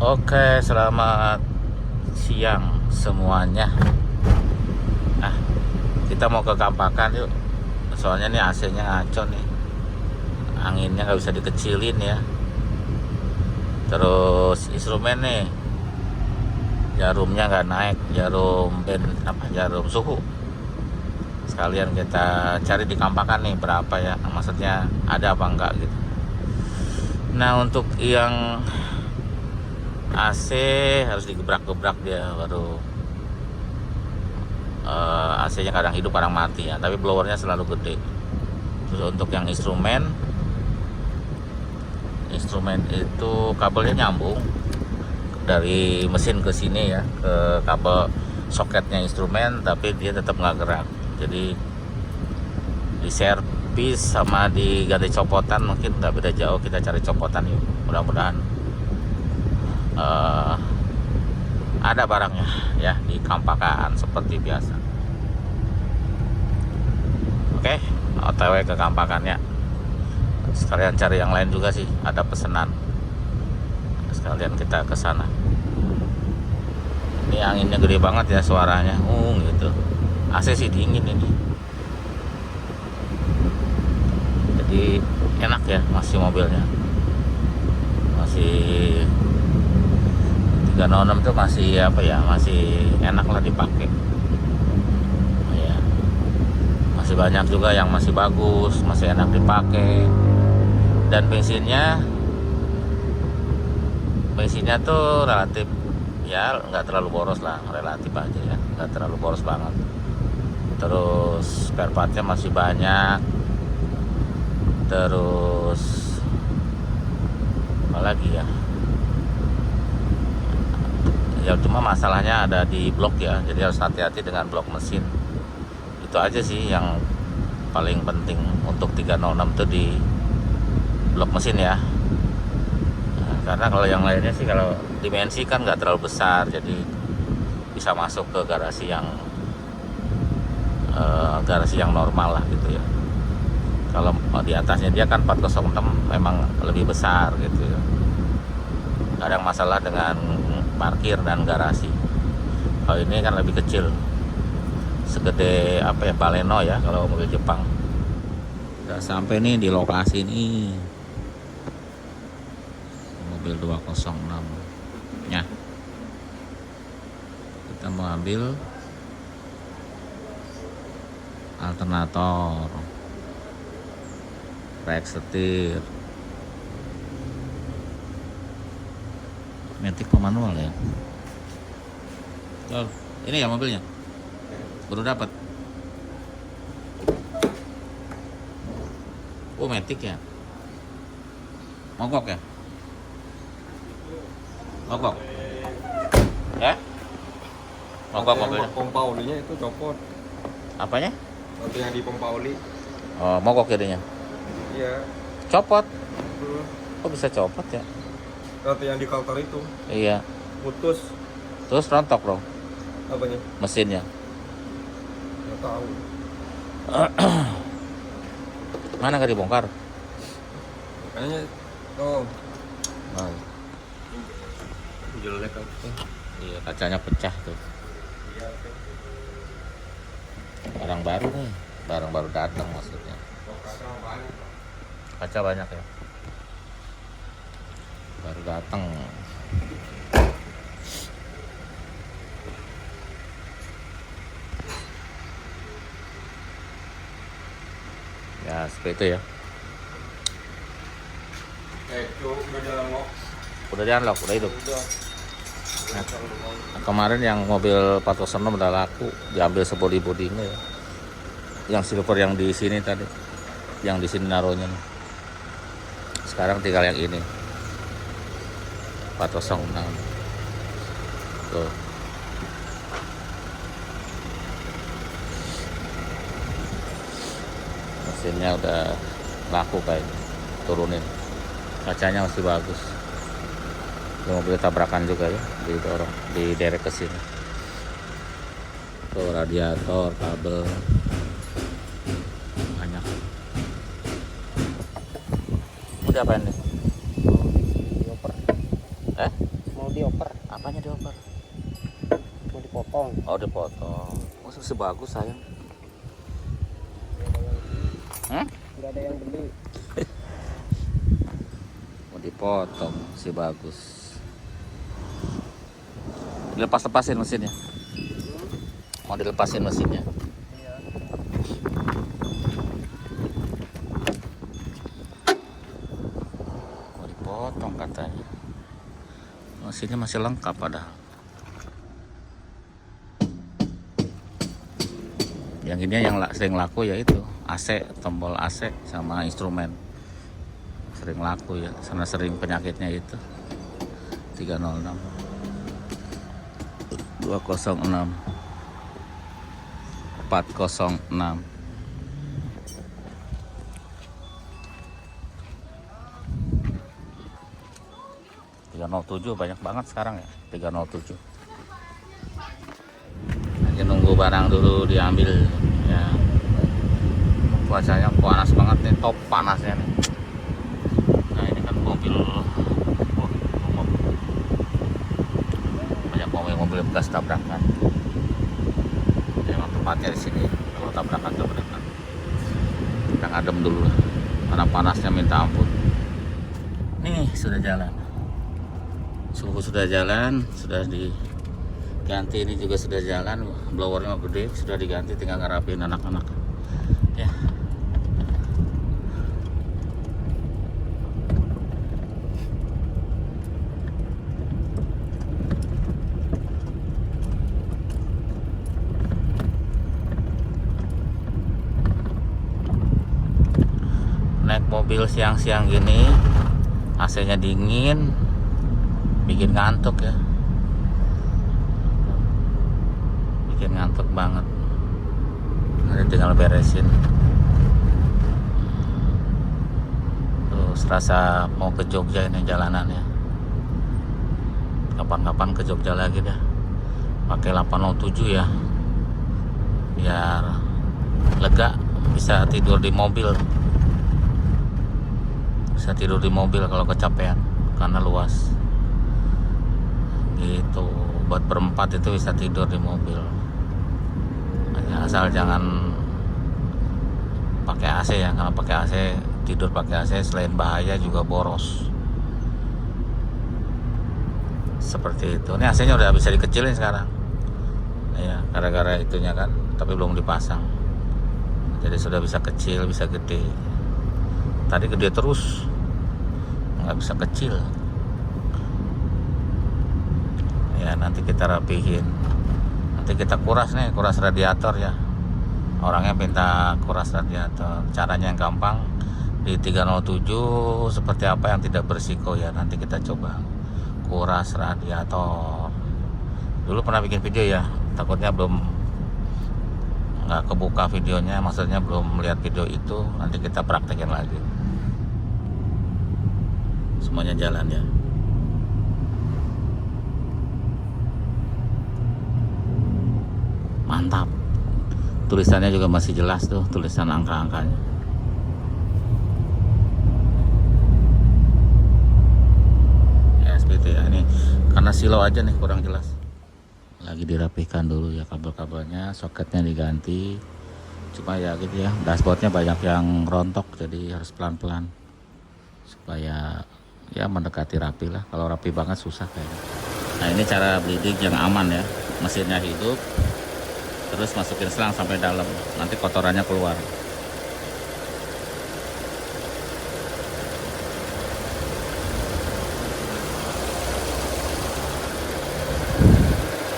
Oke, selamat siang semuanya. Nah, kita mau ke Kampakan yuk. Soalnya nih AC-nya ngaco nih. Anginnya nggak bisa dikecilin ya. Terus instrumen nih, jarumnya nggak naik, jarum suhu. Sekalian kita cari di Kampakan nih berapa ya, maksudnya ada apa enggak gitu. Nah, untuk yang AC harus digebrak-gebrak dia baru AC-nya kadang hidup kadang mati ya, tapi blowernya selalu gede. Terus untuk yang instrumen itu kabelnya nyambung dari mesin ke sini ya, ke kabel soketnya instrumen, tapi dia tetap nggak gerak. Jadi di servis sama diganti copotan mungkin nggak beda jauh. Kita cari copotan yuk, mudah-mudahan ada barangnya ya di Kampakan seperti biasa. Oke, OTW ke Kampakannya. Sekalian cari yang lain juga sih, ada pesanan. Sekalian kita ke sana. Ini anginnya gede banget ya suaranya. Gitu. AC sih dingin ini. Jadi enak ya masih mobilnya. Masih 306 tuh masih masih enak lah dipakai ya. Masih banyak juga yang masih bagus, masih enak dipakai, dan bensinnya tuh relatif ya, nggak terlalu boros lah, relatif aja ya, nggak terlalu boros banget. Terus spare partnya masih banyak. Terus apa lagi ya, cuma masalahnya ada di blok ya, jadi harus hati-hati dengan blok mesin. Itu aja sih yang paling penting untuk 306 itu di blok mesin ya. Nah, karena kalau yang lainnya sih, kalau dimensi kan nggak terlalu besar, jadi bisa masuk ke garasi yang normal lah gitu ya. Kalau di atasnya dia kan 406 memang lebih besar gitu ya. Kadang masalah dengan parkir dan garasi. Kalau ini kan lebih kecil, segede Baleno ya kalau mobil Jepang. Udah sampai nih di lokasi ini, mobil 206 ya. Kita mau ambil alternator, rek setir, matic manual ya. Oh, ini ya mobilnya baru dapat. Oh, matic ya, mogok ya, mogok mogok mobilnya. Pompa olinya itu copot. Apanya? Waktu yang di pompa oli. Oh, mogok jadinya. Iya. Copot. Kok bisa copot ya? Waktu yang di counter itu Iya. putus. Terus rontok dong Apanya? mesinnya. Nggak tahu. Mana nggak dibongkar? Kayaknya oh Oh, jelek apa? iya, kacanya pecah tuh. Barang baru nih, barang baru datang maksudnya. Kaca banyak ya, baru datang. Ya seperti itu ya. Udah jalan lock. Udah di-unlock, udah hidup. Udah. Nah, kemarin yang mobil 406 udah laku, diambil sebody-bodynya ya. Yang silver yang di sini tadi, yang di sini naruhnya nih. Sekarang tinggal yang ini, 406 tuh. Mesinnya udah laku kayaknya, turunin. Kacanya masih bagus. Ini mobil tabrakan juga ya, didorong, diderek ke sini. Tuh radiator, kabel banyak. Ini apa ini? Motor. Eh? Motor. dioper, Apanya dioper? mau dipotong. Oh dipotong. Oh masih bagus sayang. Nggak ada yang beli. Mau dipotong sih bagus. Dilepas-lepasin mesinnya. Mau dilepasin mesinnya. Iya. Mau dipotong katanya. Mesinnya masih lengkap padahal. Yang ini yang sering laku ya itu AC, tombol AC sama instrumen. Sering laku ya, karena sering penyakitnya itu. 306 206 406. Banyak banget sekarang ya 307. Lagi nunggu barang dulu diambil ya. Cuacanya panas banget nih, top panasnya nih. Nah ini kan mobil, banyak mobil bekas tabrakan. Memang tempatnya di sini kalau tabrakan. Kita ngadem dulu lah, karena panasnya minta ampun. Nih sudah jalan. Suhu sudah jalan, sudah diganti, ini juga sudah jalan, blowernya gede, sudah diganti, tinggal ngerapin anak-anak ya. Naik mobil siang-siang gini, AC-nya dingin, bikin ngantuk ya, bikin ngantuk banget. Nanti tinggal beresin. Tuh serasa mau ke Jogja ini jalanannya. Kapan-kapan ke Jogja lagi dah, pakai 807 ya, biar lega, bisa tidur di mobil. Bisa tidur di mobil kalau kecapean karena luas. Gitu, buat berempat itu bisa tidur di mobil. Hanya asal jangan pakai AC ya, kalau pakai AC, tidur pakai AC selain bahaya juga boros. Seperti itu. Ini AC-nya udah bisa dikecilin sekarang. Ya, gara-gara itunya kan, tapi belum dipasang. Jadi sudah bisa kecil, bisa gede. Tadi gede terus, nggak bisa kecil. Ya nanti kita rapihin, nanti kita kuras nih, kuras radiator ya. Orangnya minta kuras radiator, caranya yang gampang di 307 seperti apa yang tidak berisiko ya. Nanti kita coba kuras radiator. Dulu pernah bikin video ya, takutnya belum nggak kebuka videonya, maksudnya belum melihat video itu. Nanti kita praktekin lagi. Semuanya jalan ya. Mantap, tulisannya juga masih jelas tuh, tulisan angka-angkanya. Ya SPT ya, ini karena silo aja nih kurang jelas. Lagi dirapikan dulu ya kabel-kabelnya, soketnya diganti. Cuma ya gitu ya, dashboardnya banyak yang rontok, jadi harus pelan-pelan supaya ya mendekati rapi lah. Kalau rapi banget susah kayaknya. Nah ini cara bleeding yang aman ya, mesinnya hidup. Terus masukin selang sampai dalam, nanti kotorannya keluar.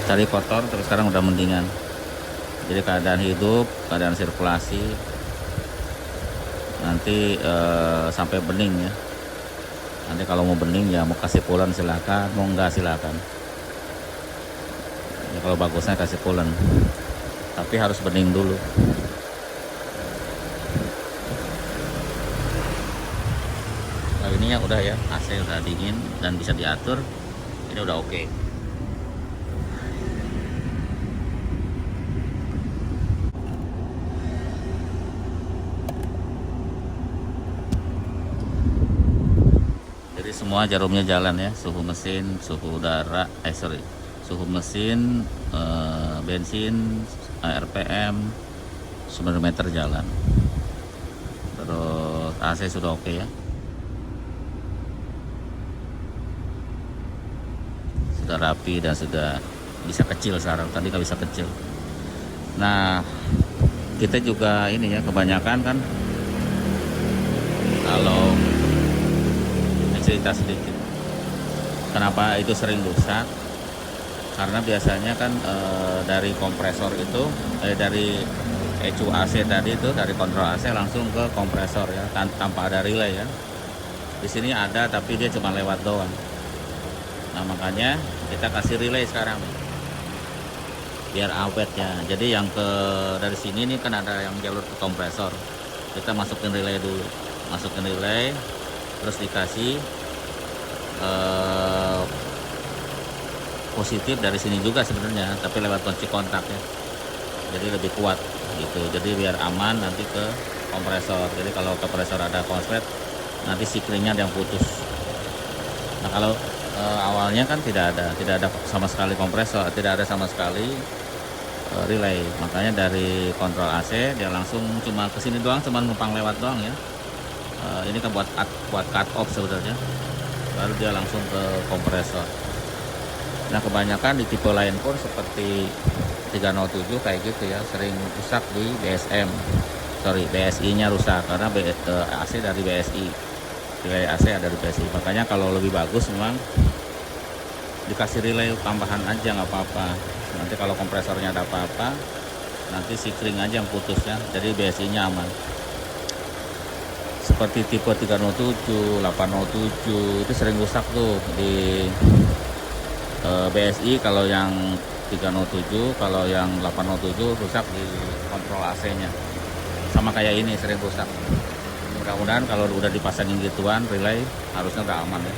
Tadi kotor, terus sekarang udah mendingan. Jadi keadaan hidup, keadaan sirkulasi. Nanti sampai bening ya. Nanti kalau mau bening ya, mau kasih pulen silakan, mau enggak silakan. Ya, kalau bagusnya kasih pulen. Tapi harus bening dulu. Nah ini ya udah ya, AC udah dingin dan bisa diatur. Ini udah oke. Jadi semua semua jarumnya jalan ya, suhu mesin, suhu udara, suhu mesin, bensin, RPM, speedometer jalan. Terus AC sudah oke ya, sudah rapi dan sudah bisa kecil sekarang, tadi nggak bisa kecil. Nah, kita juga ini ya, kebanyakan kan kalau cerita sedikit kenapa itu sering rusak, karena biasanya kan dari kompresor itu dari ECU AC tadi itu, dari kontrol AC langsung ke kompresor ya, tanpa ada relay ya. Di sini ada tapi dia cuma lewat doang. Nah, makanya kita kasih relay sekarang biar awet ya. Jadi yang dari sini nih kan ada yang jalur ke kompresor, kita masukin relay dulu, masukin relay, terus dikasih positif dari sini juga sebenarnya, tapi lewat kunci kontak ya, jadi lebih kuat gitu. Jadi biar aman nanti ke kompresor. Jadi kalau kompresor ada konslet, nanti sikringnya ada yang putus. Nah, kalau awalnya kan tidak ada sama sekali kompresor, tidak ada sama sekali relay. Makanya dari kontrol AC dia langsung cuma ke sini doang, cuma numpang lewat doang ya. Ini kan buat cut off sebenarnya, lalu dia langsung ke kompresor. Nah, kebanyakan di tipe lain pun seperti 307 kayak gitu ya, sering rusak di BSI nya rusak karena AC dari BSI, relay AC ada di BSI. Makanya kalau lebih bagus memang dikasih relay tambahan aja, nggak apa-apa. Nanti kalau kompresornya ada apa-apa, nanti sikring aja yang putusnya, jadi BSI nya aman. Seperti tipe 307, 807 itu sering rusak tuh di BSI. Kalau yang 307, kalau yang 807 rusak di kontrol AC nya, sama kayak ini sering rusak. Mudah-mudahan kalau udah dipasangin gituan relay harusnya udah aman ya.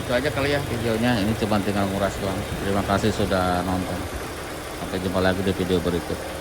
Itu aja kali ya videonya, ini cuma tinggal nguras doang. Terima kasih sudah nonton, sampai jumpa lagi di video berikut.